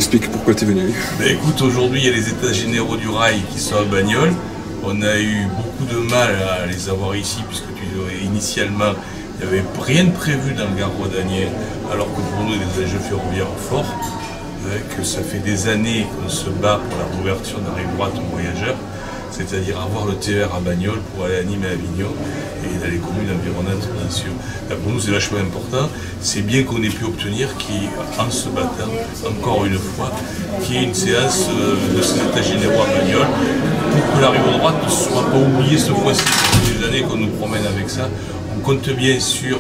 expliques pourquoi tu es venu. Écoute, aujourd'hui il y a les états généraux du rail qui sont à Bagnoles. On a eu beaucoup de mal à les avoir ici puisque initialement il n'y avait rien de prévu dans le Gare Rodanier, alors que pour nous des enjeux ferroviaires forts, que ça fait des années qu'on se bat pour la réouverture de la rive droite aux voyageurs, c'est-à-dire avoir le TER à Bagnoles pour aller à Nîmes et Avignon et dans les communes environnantes bien sûr. Là, pour nous c'est vachement important, c'est bien qu'on ait pu obtenir qu'en se battant, encore une fois, qu'il y ait une séance de ces états généraux à Bagnoles pour que la rive droite ne soit pas oubliée cette fois-ci. Ça fait des années qu'on nous promène avec ça. On compte bien sur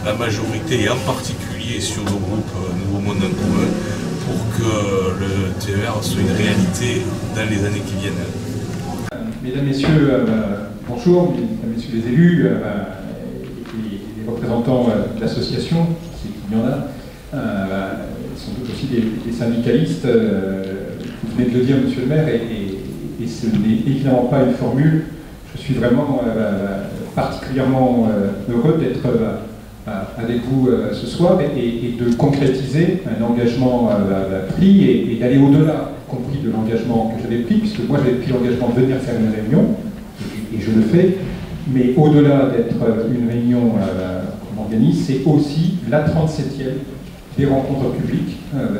la majorité et en particulier sur le groupe Nouveau Monde en Commun pour que le TER soit une réalité dans les années qui viennent. Mesdames, Messieurs, bonjour, Mesdames, Messieurs les élus, les représentants de l'association, s'il y en a, sans doute aussi des syndicalistes. Vous venez de le dire, Monsieur le maire, et ce n'est évidemment pas une formule. Je suis vraiment particulièrement heureux d'être avec vous ce soir et de concrétiser un engagement pris et d'aller au-delà, y compris de l'engagement que j'avais pris, puisque moi j'avais pris l'engagement de venir faire une réunion, et je le fais, mais au-delà d'être une réunion qu'on organise, c'est aussi la 37e des rencontres publiques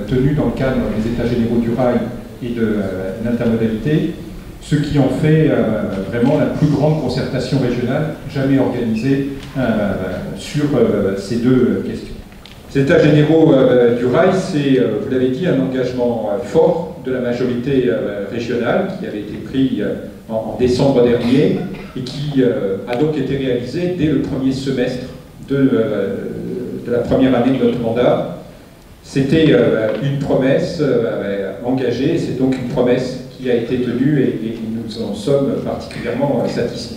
tenues dans le cadre des États généraux du rail et de l'intermodalité, ce qui en fait vraiment la plus grande concertation régionale jamais organisée sur ces deux questions. Les États généraux du rail, c'est, vous l'avez dit, un engagement fort de la majorité régionale qui avait été pris en décembre dernier et qui a donc été réalisé dès le premier semestre de la première année de notre mandat. C'était une promesse engagée, c'est donc une promesse qui a été tenue et nous en sommes particulièrement satisfaits.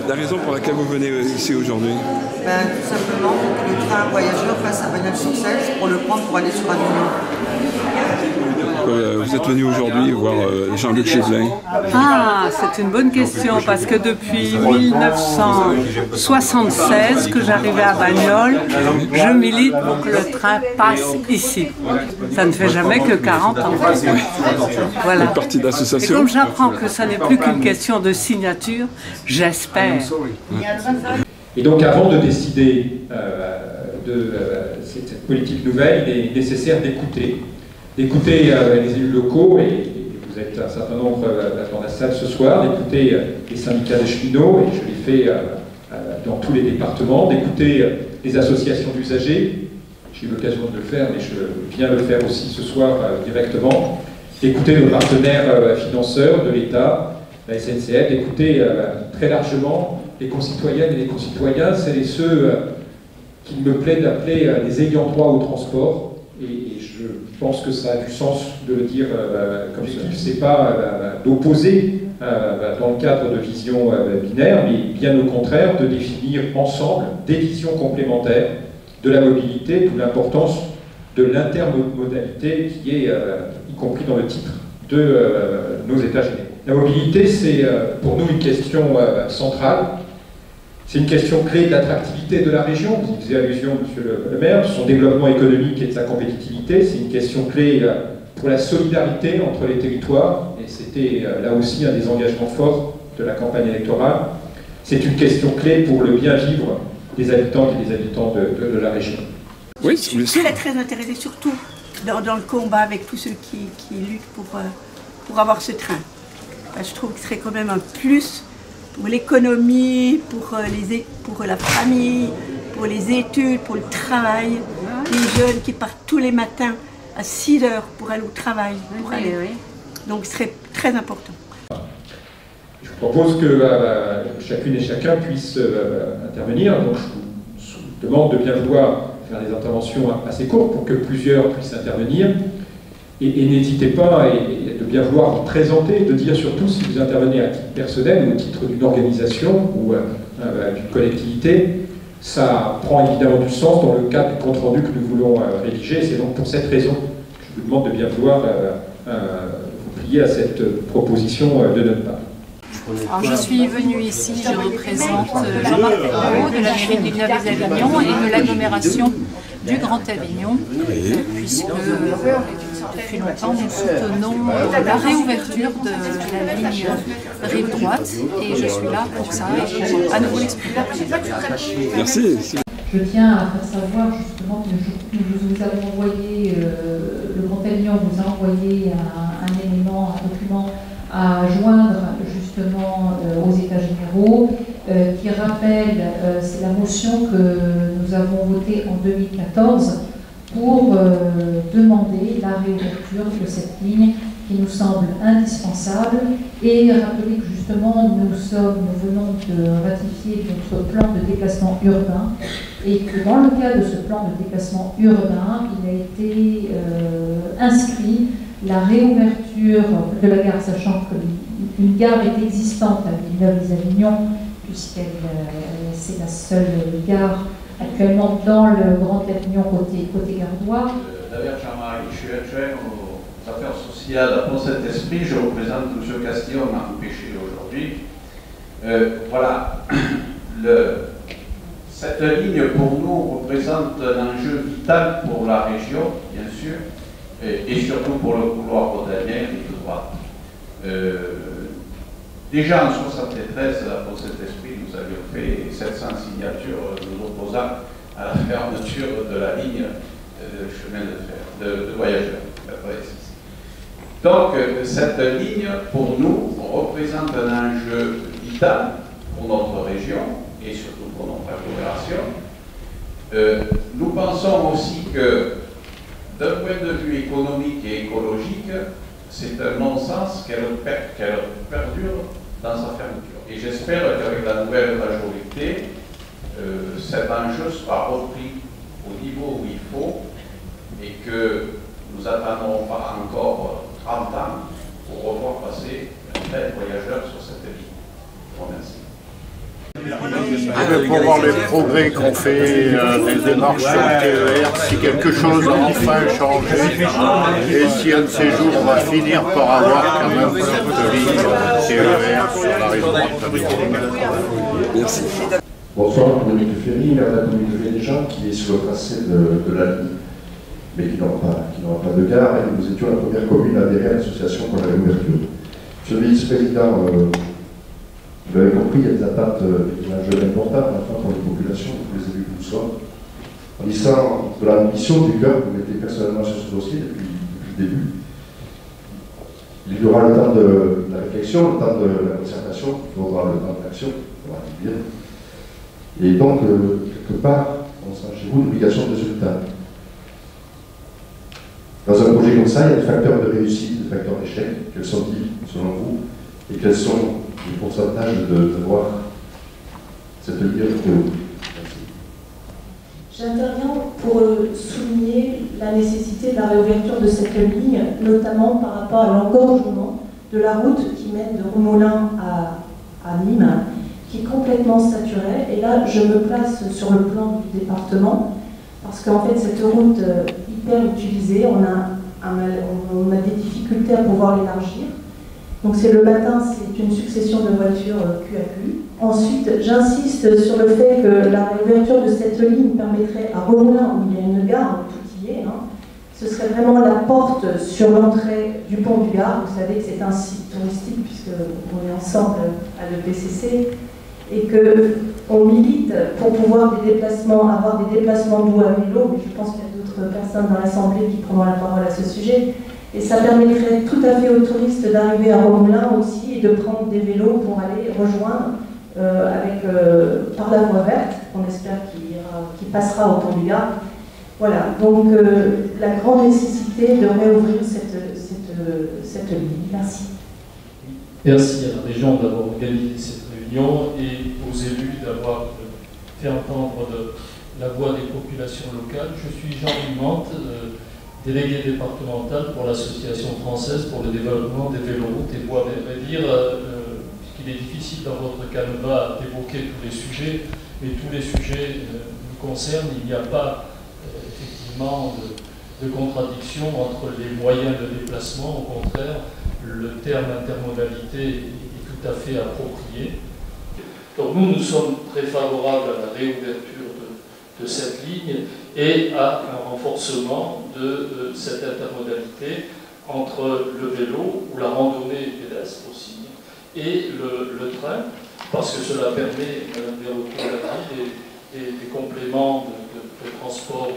La raison pour laquelle vous venez ici aujourd'hui? Tout simplement pour que le train voyageur passe à Bagnoles-sur-Cèze pour le prendre pour aller sur Avignon. Vous êtes venu aujourd'hui voir Jean-Luc Ghislain. Ah, c'est une bonne question parce que depuis 1976 que j'arrivais à Bagnoles, je milite pour que le train passe ici. Ça ne fait jamais que 40 ans. Voilà. Partie d'association. Et comme j'apprends que ça n'est plus qu'une question de signature, j'espère. Et donc avant de décider de cette politique nouvelle, il est nécessaire d'écouter les élus locaux, et vous êtes un certain nombre dans la salle ce soir, d'écouter les syndicats des cheminots, et je l'ai fait dans tous les départements, d'écouter les associations d'usagers, j'ai eu l'occasion de le faire, mais je viens le faire aussi ce soir directement, d'écouter nos partenaires financeurs de l'État, la SNCF, d'écouter très largement les concitoyennes et les concitoyens, celles et ceux qu'il me plaît d'appeler les ayants droit au transport, et je pense que ça a du sens de le dire comme ça. C'est pas d'opposer dans le cadre de visions binaires, mais bien au contraire de définir ensemble des visions complémentaires de la mobilité, d'où l'importance de l'intermodalité qui est, y compris dans le titre, de nos États généraux. La mobilité, c'est pour nous une question centrale. C'est une question clé de l'attractivité de la région, vous y faisiez allusion, Monsieur le maire, de son développement économique et de sa compétitivité. C'est une question clé pour la solidarité entre les territoires, et c'était là aussi un des engagements forts de la campagne électorale. C'est une question clé pour le bien vivre des habitantes et des habitants de la région. Oui, je suis très intéressée, surtout dans le combat avec tous ceux qui luttent pour avoir ce train. Je trouve que ce serait quand même un plus pour l'économie, pour la famille, pour les études, pour le travail. Les jeunes qui partent tous les matins à 6 heures pour aller au travail. Donc ce serait très important. Je propose que chacune et chacun puisse intervenir. Donc je vous demande de bien vouloir faire des interventions assez courtes pour que plusieurs puissent intervenir. Et n'hésitez pas de bien vouloir vous présenter, de dire surtout si vous intervenez à titre personnel ou au titre d'une organisation ou d'une collectivité. Ça prend évidemment du sens dans le cadre du compte-rendu que nous voulons rédiger. C'est donc pour cette raison que je vous demande de bien vouloir vous plier à cette proposition de notre part. Alors, je suis venue ici, je représente Jean-Marc Perrault de la mairie de Villeneuve-les-Avignon et de l'agglomération du Grand Avignon, puisque depuis longtemps, nous soutenons la réouverture de la ligne rive droite et je suis là pour ça et pour à nouveau l'expliquer. Merci. Je tiens à faire savoir justement que nous vous avons envoyé, le Grand Avignon vous a envoyé un élément, un document à joindre justement aux États généraux qui rappelle, c'est la motion que nous avons votée en 2014 pour demander la réouverture de cette ligne qui nous semble indispensable et rappeler que justement nous venons de ratifier notre plan de déplacement urbain et que dans le cadre de ce plan de déplacement urbain, il a été inscrit la réouverture de la gare, sachant qu'une gare est existante à Villeneuve-les-Avignon, puisqu'elle c'est la seule gare actuellement dans le Grand Avignon côté gardois. D'ailleurs, Jean-Marie, je suis adjoint aux affaires sociales pour cet esprit. Je représente M. Castillon, on m'a empêché aujourd'hui. Voilà, cette ligne pour nous représente un enjeu vital pour la région, bien sûr, et surtout pour le couloir rhodanien et de droite. Déjà en 1973, pour cet esprit, nous avions fait 700 signatures nous opposant à la fermeture de la ligne de chemin de fer, de voyageurs. Donc, cette ligne, pour nous, représente un enjeu vital pour notre région et surtout pour notre agglomération. Nous pensons aussi que, d'un point de vue économique et écologique, c'est un non-sens qu'elle perdure dans sa fermeture. Et j'espère qu'avec la nouvelle majorité, cet enjeu sera repris au niveau où il faut et que nous n'attendrons pas encore 30 ans pour revoir passer un train voyageur sur cette ligne. Je vous remercie. Pour voir les progrès qu'on fait, les démarches sur le TER, si quelque chose a enfin changé, et si un de ces jours on va finir par avoir quand même cette ligne TER sur la rive droite. Merci. Bonsoir, Dominique Ferry, maire de la commune de Vénéjean, qui est sur le tracé de la ligne, mais qui n'aura pas de gare, et nous étions la première commune à adhérer à l'association pour la réouverture. Monsieur le vice-président, vous l'avez compris, il y a des attentes et un jeu important à la fois pour les populations, pour les élus que nous sommes. En disant de la mission du cœur que vous mettez personnellement sur ce dossier depuis le début. Il y aura le temps de la réflexion, le temps de la concertation, il faudra le temps de l'action, il faudra le dire. Et donc, quelque part, on sent chez vous une obligation de résultat. Dans un projet comme ça, il y a des facteurs de réussite, des facteurs d'échec. Quels sont-ils, selon vous? Et quels sont les pourcentages de voir cette ligne pour vous? J'interviens pour souligner la nécessité de la réouverture de cette ligne, notamment par rapport à l'engorgement de la route qui mène de Romoulin à Nîmes, qui est complètement saturée. Et là, je me place sur le plan du département, parce qu'en fait, cette route hyper utilisée, on a des difficultés à pouvoir l'élargir. Donc c'est le matin, c'est une succession de voitures cul à cul. Ensuite, j'insiste sur le fait que la réouverture de cette ligne permettrait à Romoulin, où il y a une gare, tout y est, ce serait vraiment la porte sur l'entrée du pont du Gard. Vous savez que c'est un site touristique, puisqu'on est ensemble à l'EPCC, et qu'on milite pour pouvoir avoir des déplacements doux à vélo, mais je pense qu'il y a d'autres personnes dans l'Assemblée qui prendront la parole à ce sujet. Et ça permettrait tout à fait aux touristes d'arriver à Romoulin aussi et de prendre des vélos pour aller rejoindre par la voie verte, qu'on espère qu'il passera au pont du Gard. Voilà, donc la grande nécessité de réouvrir cette ligne. Merci. Merci à la région d'avoir organisé cette réunion et aux élus d'avoir fait entendre la voix des populations locales. Je suis Jean Dumont, délégué départemental pour l'Association française pour le développement des véloroutes et voies. Dire qu'il est difficile dans votre canevas d'évoquer tous les sujets, mais tous les sujets nous concernent. Il n'y a pas effectivement de contradiction entre les moyens de déplacement. Au contraire, le terme intermodalité est tout à fait approprié. Donc nous sommes très favorables à la réouverture de cette ligne et à un renforcement de cette intermodalité entre le vélo ou la randonnée pédestre aussi et le train, parce que cela permet, Madame Verrocchio l'a dit, des compléments de transport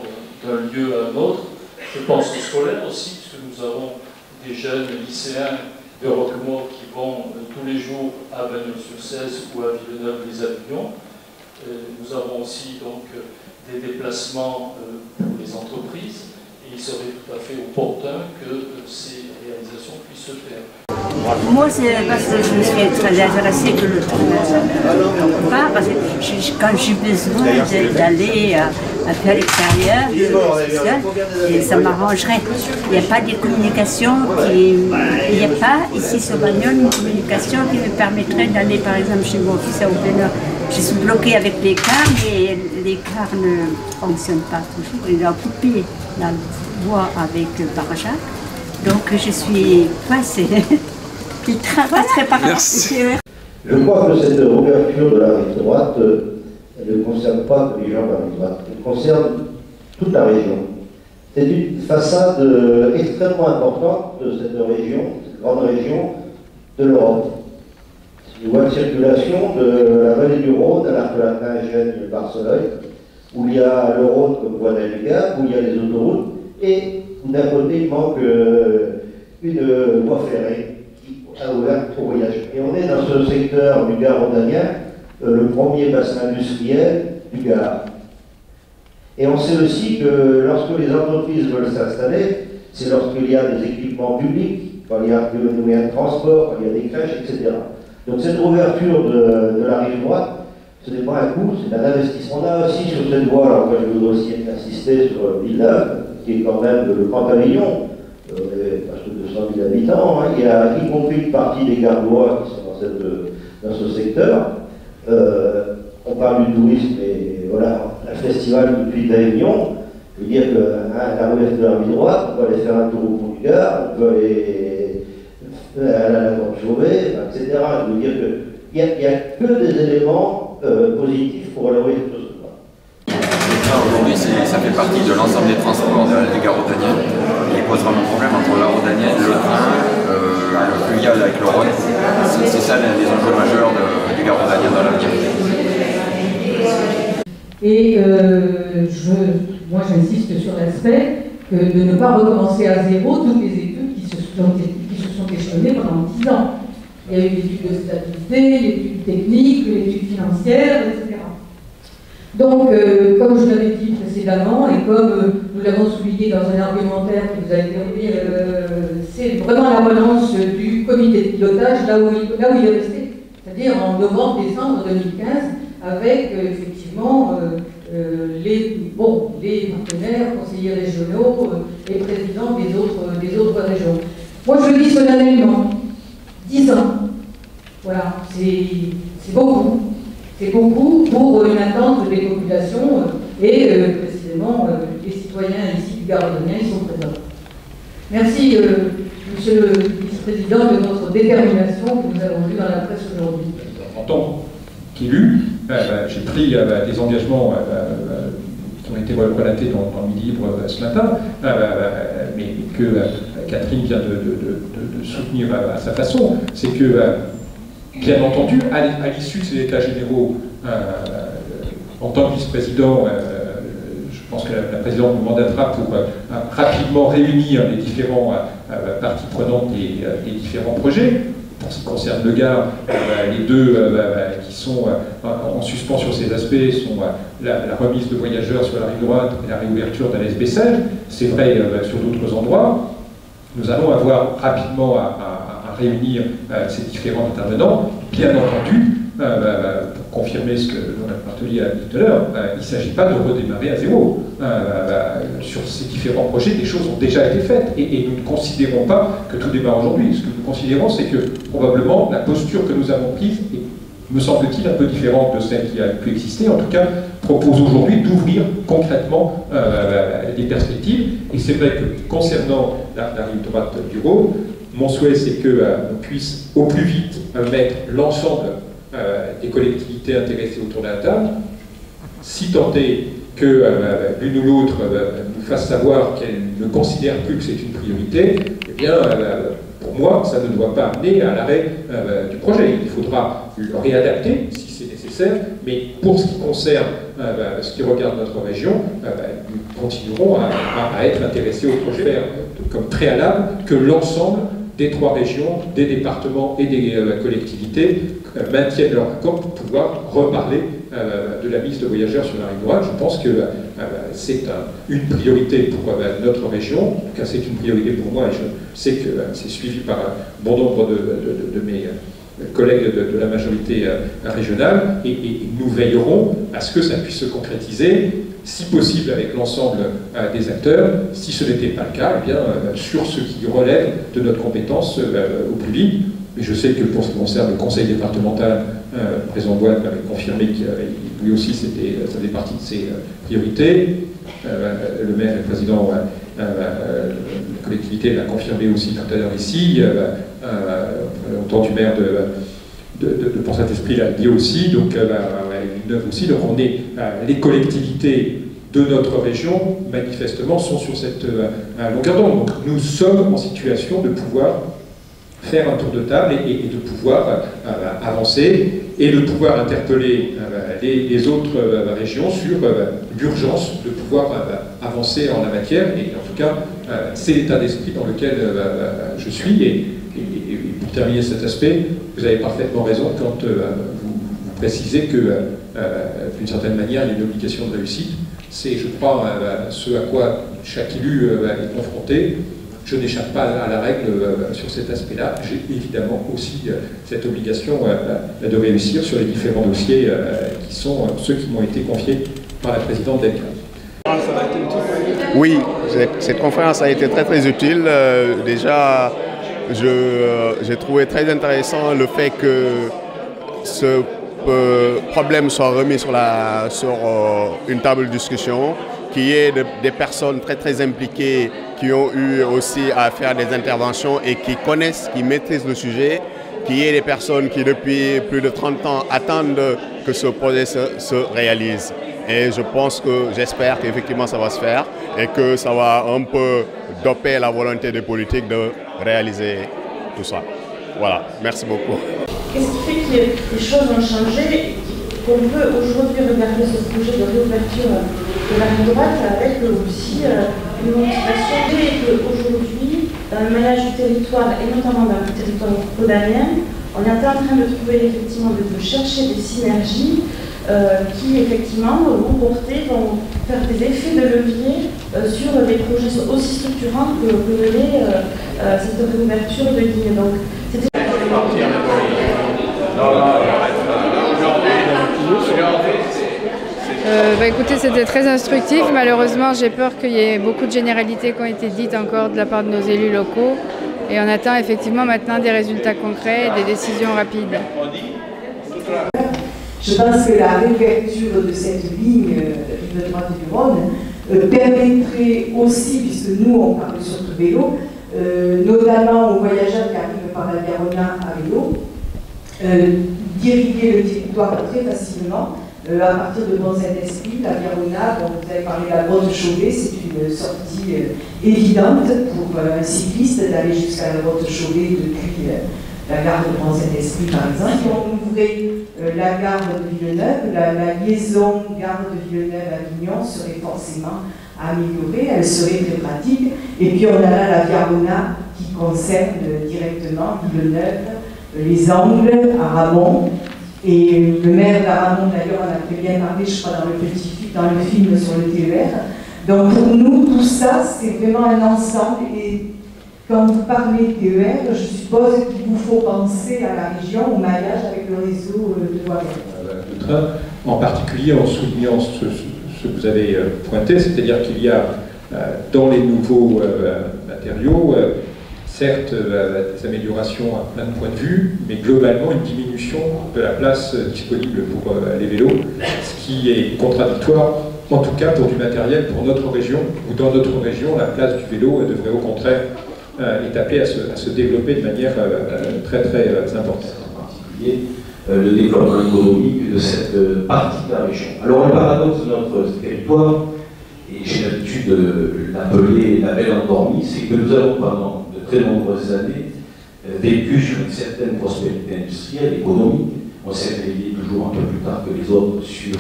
d'un lieu à un autre. Je pense au scolaire aussi, puisque nous avons des jeunes lycéens de Roquemaure qui vont tous les jours à Bagnols-sur-Cèze ou à Villeneuve-les-Avignon. Nous avons aussi donc des déplacements pour les entreprises, et il serait tout à fait opportun que ces réalisations puissent se faire. Moi, c'est parce que je suis très intéressée que le part, parce que quand j'ai besoin d'aller un peu à l'extérieur, et ça m'arrangerait. Il n'y a pas de communication, il n'y a pas ici sur Bagnols une communication qui me permettrait d'aller par exemple chez mon fils à Aubenas. Je suis bloquée avec les cars, mais les cars ne fonctionnent pas toujours. Il a coupé la voie avec Barajac, donc je suis passée. Le train passerait par là. Je crois que cette ouverture de la rive droite, elle ne concerne pas que les gens de la rive droite, elle concerne toute la région. C'est une façade extrêmement importante de cette région, cette grande région de l'Europe. C'est une voie de circulation de la vallée du Rhône à l'arc de la Caingène Barcelone, où il y a le Rhône comme voie navigable, où il y a les autoroutes, et d'un côté il manque une voie ferrée à ouvert au voyage. Et on est dans ce secteur du Gard rhodanien, le premier bassin industriel du Gard. Et on sait aussi que lorsque les entreprises veulent s'installer, c'est lorsqu'il y a des équipements publics, quand il y a des moyens de transport, quand il y a des crèches, etc. Donc cette ouverture de la rive droite, ce n'est pas un coût, c'est un investissement. On a aussi sur cette voie, alors je voudrais aussi insister sur Villeneuve, qui est quand même le Grand Avignon, parce que 200 000 habitants, hein, il y a y compris une partie des Gardois qui sont dans ce secteur. On parle du tourisme, mais voilà, un festival du Puy d'Avignon, je veux dire qu'à la ouest de la rive droite, on peut aller faire un tour au Pont du Gard, on peut aller à la Grande Chauvet, etc. Je veux dire qu'il n'y a que des éléments positifs pour la ouest de ce point. Le train aujourd'hui, ça fait partie de l'ensemble des transports du Gard rhodanien. Il pose vraiment problème entre la rhodanienne, le train, le fluvial avec le Rhône. C'est ça les enjeux majeurs du Gard rhodanien dans l'avenir. Et moi j'insiste sur l'aspect de ne pas recommencer à zéro toutes les études qui se sont échelonnées pendant 10 ans. Il y a eu l'étude de stabilité, l'étude technique, l'étude financière, etc. Donc, comme je l'avais dit précédemment, et comme nous l'avons souligné dans un argumentaire qui vous a été remis, c'est vraiment la relance du comité de pilotage là où il est resté, c'est-à-dire en novembre-décembre 2015, avec effectivement les partenaires, conseillers régionaux et présidents des autres régions. Moi, je le dis solennellement, 10 ans, voilà, c'est beaucoup. C'est beaucoup pour une attente des populations et précisément les citoyens ici du Gard rhodanien, ils sont présents. Merci, Monsieur le Vice-président, de votre détermination que nous avons vue dans la presse aujourd'hui. En tant qu'élu, j'ai pris des engagements qui ont été relatés dans le Midi Libre ce matin, mais que Catherine vient de soutenir à sa façon. C'est que bien entendu, à l'issue de ces états généraux, en tant que vice-président, je pense que la présidente nous mandatera pour rapidement réunir les différents parties prenantes des différents projets. Pour ce qui concerne le Gard, les deux qui sont en suspens sur ces aspects sont la remise de voyageurs sur la rive droite et la réouverture d'un SB16. C'est vrai sur d'autres endroits. Nous allons avoir rapidement à réunir ces différents intervenants. Bien entendu, pour confirmer ce que Mme Martelly a dit tout à l'heure, il ne s'agit pas de redémarrer à zéro. Sur ces différents projets, des choses ont déjà été faites et nous ne considérons pas que tout démarre aujourd'hui. Ce que nous considérons, c'est que probablement la posture que nous avons prise est, me semble-t-il, un peu différente de celle qui a pu exister. En tout cas, propose aujourd'hui d'ouvrir concrètement des perspectives. Et c'est vrai que concernant la rive droite du Rhône, mon souhait, c'est qu'on puisse au plus vite mettre l'ensemble des collectivités intéressées autour de la table, si tant est que l'une ou l'autre nous fasse savoir qu'elle ne considère plus que c'est une priorité, eh bien, pour moi, ça ne doit pas amener à l'arrêt du projet. Il faudra le réadapter si c'est nécessaire, mais pour ce qui concerne ce qui regarde notre région, nous continuerons à être intéressés au projet comme préalable que l'ensemble des 3 régions, des départements et des collectivités maintiennent leur accord pour pouvoir reparler de la mise de voyageurs sur la rive droite. Je pense que c'est une priorité pour notre région, en tout cas c'est une priorité pour moi et je sais que c'est suivi par un bon nombre de mes collègues de la majorité régionale et nous veillerons à ce que ça puisse se concrétiser, si possible avec l'ensemble des acteurs. Si ce n'était pas le cas, eh bien, sur ce qui relève de notre compétence au plus vite. Mais je sais que pour ce qui concerne le conseil départemental, le président Boine m'avait confirmé que lui aussi ça faisait partie de ses priorités. Le maire et le président de la collectivité l'a confirmé aussi tout à l'heure ici. Entendu maire de Pont-Saint-Esprit l'a dit aussi, donc Villeneuve aussi. Donc on est les collectivités de notre région, manifestement, sont sur cette longueur d'onde. Donc nous sommes en situation de pouvoir faire un tour de table et de pouvoir avancer et de pouvoir interpeller les autres régions sur l'urgence de pouvoir avancer en la matière. Et en tout cas, c'est l'état d'esprit dans lequel je suis. Et pour terminer cet aspect, vous avez parfaitement raison quand vous précisez que, d'une certaine manière, il y a une obligation de réussite. C'est, je crois, ce à quoi chaque élu est confronté. Je n'échappe pas à la règle sur cet aspect-là. J'ai évidemment aussi cette obligation de réussir sur les différents dossiers qui sont ceux qui m'ont été confiés par la présidente Delca. Oui, cette conférence a été très très utile. Déjà, j'ai trouvé très intéressant le fait que ce problème soit remis sur une table de discussion, qu'il y ait des personnes très très impliquées qui ont eu aussi à faire des interventions et qui connaissent, qui maîtrisent le sujet, qu'il y ait des personnes qui depuis plus de 30 ans attendent que ce projet se réalise. Et je pense que, j'espère qu'effectivement ça va se faire et que ça va un peu doper la volonté des politiques de réaliser tout ça. Voilà, merci beaucoup. Qu'est-ce qui fait que les choses ont changé, qu'on peut aujourd'hui regarder ce projet de réouverture de la rive droite avec aussi une motivation, et qu'aujourd'hui, dans le maillage du territoire, et notamment dans le territoire rhodanien, on est en train de trouver effectivement, de chercher des synergies qui effectivement vont faire des effets de levier sur des projets aussi structurants que l'est cette réouverture de ligne. Donc, écoutez, c'était très instructif. Malheureusement, j'ai peur qu'il y ait beaucoup de généralités qui ont été dites encore de la part de nos élus locaux. Et on attend effectivement maintenant des résultats concrets et des décisions rapides. Je pense que la réouverture de cette ligne rive droite du Rhône permettrait aussi, puisque nous on parle surtout vélo, notamment aux voyageurs qui arrivent par la Garona à vélo, d'irriguer le territoire très facilement. À partir de Pont-Saint-Esprit, la Garona, dont vous avez parlé de la grotte Chauvet, c'est une sortie évidente pour un cycliste d'aller jusqu'à la grotte Chauvet depuis la gare de Pont-Saint-Esprit par exemple. On ouvrait la gare de Villeneuve, la liaison gare de Villeneuve-Avignon serait forcément améliorée, elle serait très pratique. Et puis on a là la Garona qui concerne directement Villeneuve, les Angles, Aramon. Et le maire d'Aramon d'ailleurs en a très bien parlé, je crois, dans le film sur le TER. Donc pour nous, tout ça, c'est vraiment un ensemble. Et quand vous parlez TER, je suppose qu'il vous faut penser à la région, au maillage avec le réseau de voies de train, en particulier en soulignant ce que vous avez pointé, c'est-à-dire qu'il y a dans les nouveaux matériaux, certes des améliorations à plein de points de vue, mais globalement une diminution de la place disponible pour les vélos, ce qui est contradictoire, en tout cas pour du matériel pour notre région, ou dans notre région, la place du vélo devrait au contraire être appelée à se développer de manière très très importante. En particulier le développement économique de cette partie de la région. Alors le paradoxe de notre territoire, et j'ai l'habitude de l'appeler la belle endormie, c'est que nous avons pendant de très nombreuses années vécu sur une certaine prospérité industrielle, économique. On s'est réveillé toujours un peu plus tard que les autres sur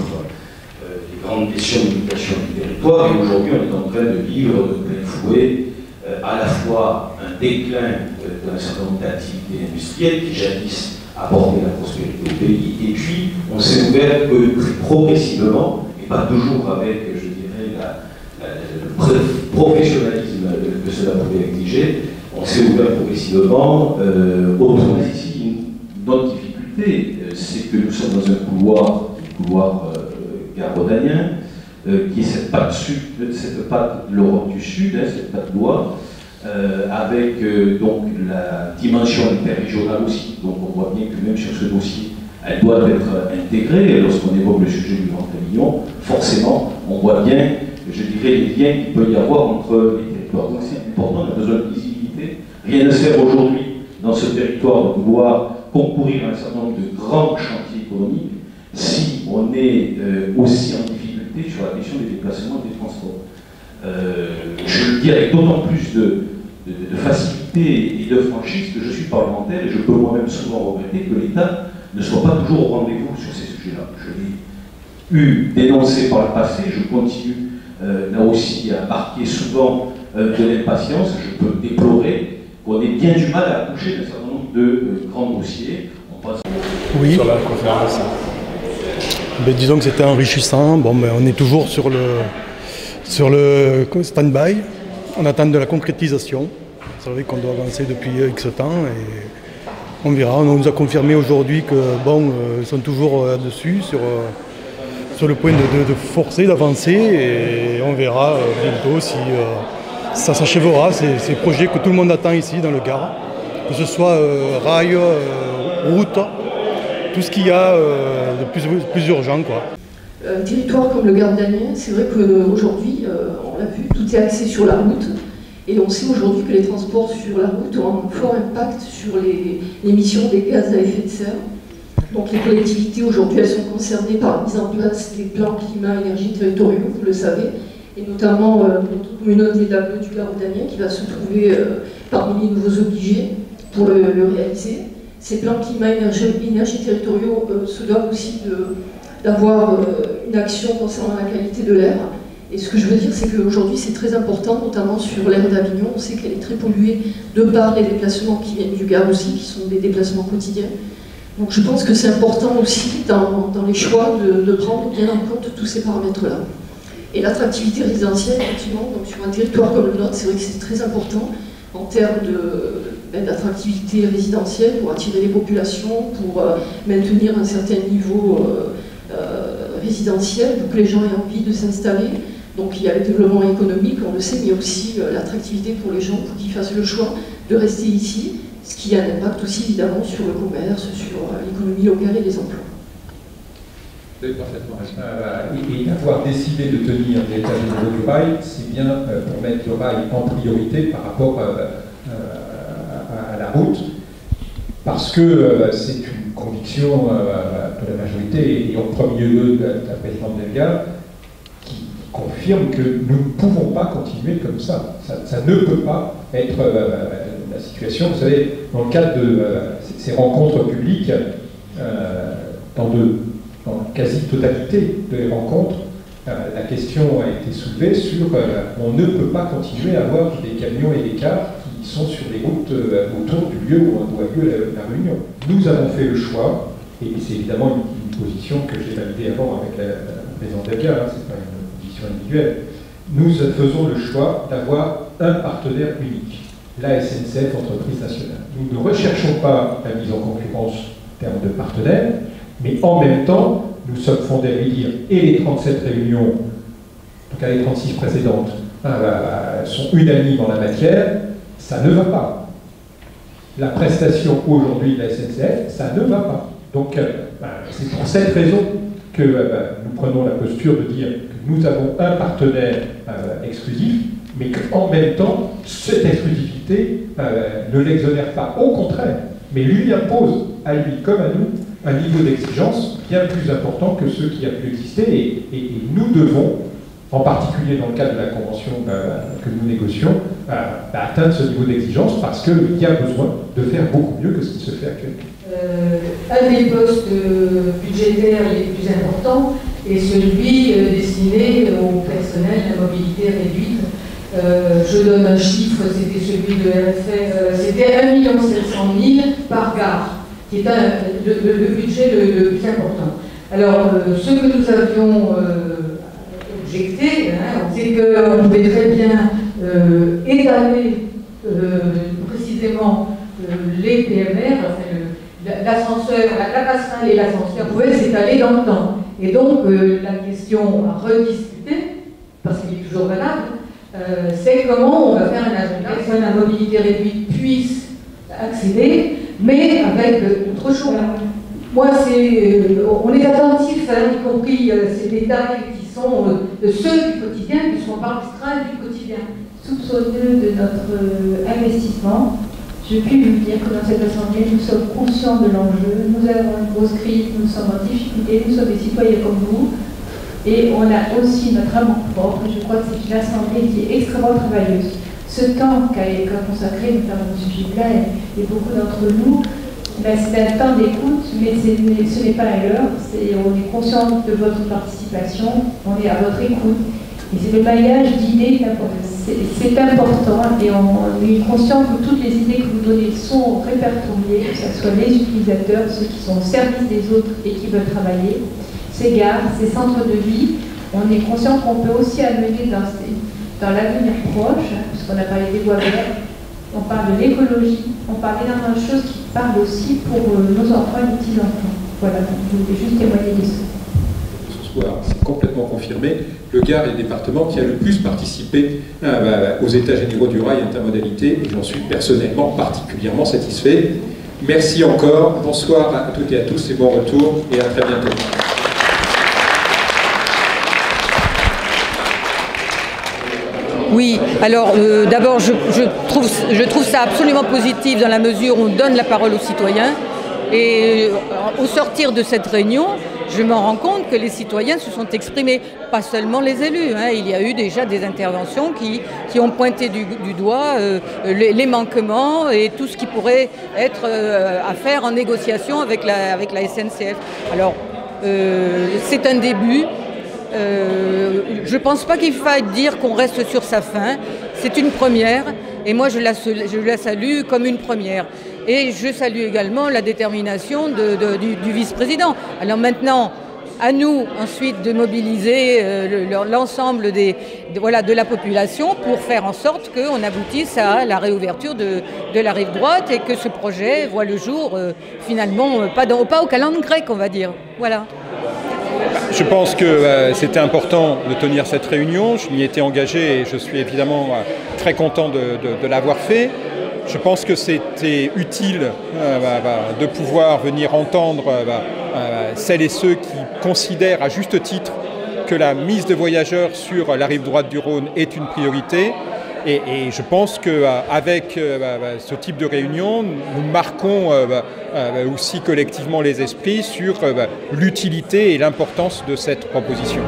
les grandes questions d'éducation du territoire, et aujourd'hui on est en train de vivre de plein fouet à la fois un déclin d'un certain nombre d'activités industrielles qui jadis apportaient la prospérité au pays, et puis on s'est ouvert progressivement, et pas toujours avec, je dirais, le professionnalisme que cela pouvait exiger, on s'est ouvert progressivement aux transitions. Une autre difficulté, c'est que nous sommes dans un couloir garaudannien, qui est cette patte de l'Europe du Sud, cette patte noire, avec donc la dimension interrégionale aussi. Donc on voit bien que même sur ce dossier, elle doit être intégrée. Lorsqu'on évoque le sujet du Grand Avignon, forcément, on voit bien, je dirais, les liens qu'il peut y avoir entre les territoires. Donc c'est important, on a besoin de visibilité. Rien ne sert aujourd'hui dans ce territoire de vouloir concourir à un certain nombre de grands chantiers économiques si on est aussi en difficulté sur la question des déplacements et des transports. Je le dis avec d'autant plus de facilité et de franchise que je suis parlementaire et je peux moi-même souvent regretter que l'État ne soit pas toujours au rendez-vous sur ces sujets-là. Je l'ai eu dénoncé par le passé, je continue là aussi à marquer souvent de l'impatience. Je peux déplorer qu'on ait bien du mal à accoucher d'un certain nombre de grands dossiers. On passe sur la conférence. Ben, disons que c'était enrichissant. Bon, ben, on est toujours sur le stand-by. On attend de la concrétisation. C'est vrai qu'on doit avancer depuis X temps et on verra. On nous a confirmé aujourd'hui que bon, ils sont toujours là-dessus, sur le point de forcer, d'avancer, et on verra bientôt si ça s'achèvera, ces projets que tout le monde attend ici dans le Gard, que ce soit rail, route, tout ce qu'il y a de plus urgent, quoi. Un territoire comme le Gardannien, c'est vrai qu'aujourd'hui, on l'a vu, tout est axé sur la route. Et on sait aujourd'hui que les transports sur la route ont un fort impact sur l'émission des gaz à effet de serre. Donc les collectivités aujourd'hui, elles sont concernées par la mise en place des plans climat-énergie territoriaux, vous le savez, et notamment notre communauté d'Ableux du Gardannien qui va se trouver parmi les nouveaux obligés pour le réaliser. Ces plans climat-énergie territoriaux se doivent aussi d'avoir une action concernant la qualité de l'air. Et ce que je veux dire, c'est qu'aujourd'hui, c'est très important, notamment sur l'aire d'Avignon. On sait qu'elle est très polluée de par les déplacements qui viennent du Gard aussi, qui sont des déplacements quotidiens. Donc je pense que c'est important aussi, dans les choix, de prendre bien en compte tous ces paramètres-là. Et l'attractivité résidentielle, effectivement, donc sur un territoire comme le nôtre, c'est vrai que c'est très important en termes d'attractivité résidentielle pour attirer les populations, pour maintenir un certain niveau résidentiel, pour que les gens aient envie de s'installer. Donc il y a le développement économique, on le sait, mais aussi l'attractivité pour les gens, pour qu'ils fassent le choix de rester ici, ce qui a un impact aussi évidemment sur le commerce, sur l'économie locale et les emplois. Vous avez parfaitement raison. Et avoir décidé de tenir l'état de niveau du rail, c'est bien pour mettre le rail en priorité par rapport à la route, parce que c'est une conviction de la majorité, et en premier lieu de la présidente Delga, qui confirme que nous ne pouvons pas continuer comme ça. Ça ne peut pas être la situation. Vous savez, dans le cadre de ces rencontres publiques, dans la quasi-totalité des rencontres, la question a été soulevée sur on ne peut pas continuer à avoir des camions et des cars qui sont sur les routes autour du lieu où a lieu la réunion. Nous avons fait le choix, et c'est évidemment une position que j'ai validée avant avec la présidente Delga, hein, c'est pas une position individuelle. Nous faisons le choix d'avoir un partenaire unique, la SNCF, entreprise nationale. Nous ne recherchons pas la mise en concurrence en termes de partenaires, mais en même temps, nous sommes fondés à lui dire, et les 37 réunions, en tout cas les 36 précédentes, sont unanimes en la matière, ça ne va pas. La prestation aujourd'hui de la SNCF, ça ne va pas. Donc c'est pour cette raison que nous prenons la posture de dire que nous avons un partenaire exclusif, mais qu'en même temps, cette exclusivité ne l'exonère pas, au contraire, mais lui impose à lui comme à nous un niveau d'exigence bien plus important que ceux qui a pu exister et nous devons, en particulier dans le cadre de la convention que nous négocions, atteindre ce niveau d'exigence parce qu'il y a besoin de faire beaucoup mieux que ce qui se fait actuellement. Un des postes budgétaires les plus importants est celui destiné au personnel à mobilité réduite. Je donne un chiffre, c'était celui de RFR, c'était 1 700 000 par gare, qui est le budget le plus important. Alors, ce que nous avions objecté, c'est qu'on pouvait très bien étaler précisément les PMR, l'ascenseur, la passerelle et l'ascenseur pouvaient s'étaler dans le temps. Et donc, la question à rediscuter, parce qu'il est toujours valable, c'est comment on va faire un agenda que personne à mobilité réduite puisse accéder, mais avec autre chose. Moi, on est attentif, y compris ces détails qui sont ceux du quotidien, puisqu'on parle extraint du quotidien. Soupçonneux de notre investissement, je puis vous dire que dans cette assemblée, nous sommes conscients de l'enjeu, nous avons une grosse crise, nous sommes en difficulté, nous sommes des citoyens comme vous, et on a aussi notre amour propre. Je crois que c'est une assemblée qui est extrêmement travailleuse. Ce temps qu'a consacré notamment M. Giblet et beaucoup d'entre nous, c'est un temps d'écoute, mais ce n'est pas à l'heure. On est conscient de votre participation, on est à votre écoute. Et c'est le maillage d'idées, c'est important, et on est conscient que toutes les idées que vous donnez sont répertoriées, que ce soit les utilisateurs, ceux qui sont au service des autres et qui veulent travailler, ces gares, ces centres de vie. On est conscient qu'on peut aussi amener dans l'avenir proche, puisqu'on a parlé des voies vertes, on parle de l'écologie, on parle énormément de choses qui parlent aussi pour nos enfants et nos petits-enfants. Voilà, je voulais juste témoigner de ça. C'est complètement confirmé, le Gard est le département qui a le plus participé aux États généraux du rail intermodalité et j'en suis personnellement particulièrement satisfait. Merci encore, bonsoir à toutes et à tous et bon retour et à très bientôt. Oui, alors d'abord je trouve ça absolument positif dans la mesure où on donne la parole aux citoyens et au sortir de cette réunion, je me rends compte que les citoyens se sont exprimés, pas seulement les élus. Il y a eu déjà des interventions qui ont pointé du doigt les manquements et tout ce qui pourrait être à faire en négociation avec la SNCF. Alors, c'est un début. Je ne pense pas qu'il faille dire qu'on reste sur sa faim. C'est une première et moi je la salue comme une première. Et je salue également la détermination du vice-président. Alors maintenant, à nous ensuite de mobiliser l'ensemble de la population pour faire en sorte qu'on aboutisse à la réouverture de la rive droite et que ce projet voit le jour finalement pas au calendrier grec, on va dire. Voilà. Je pense que c'était important de tenir cette réunion. Je m'y étais engagé et je suis évidemment très content de l'avoir fait. Je pense que c'était utile de pouvoir venir entendre celles et ceux qui considèrent à juste titre que la mise de voyageurs sur la rive droite du Rhône est une priorité. Et je pense qu'avec ce type de réunion, nous marquons aussi collectivement les esprits sur l'utilité et l'importance de cette proposition.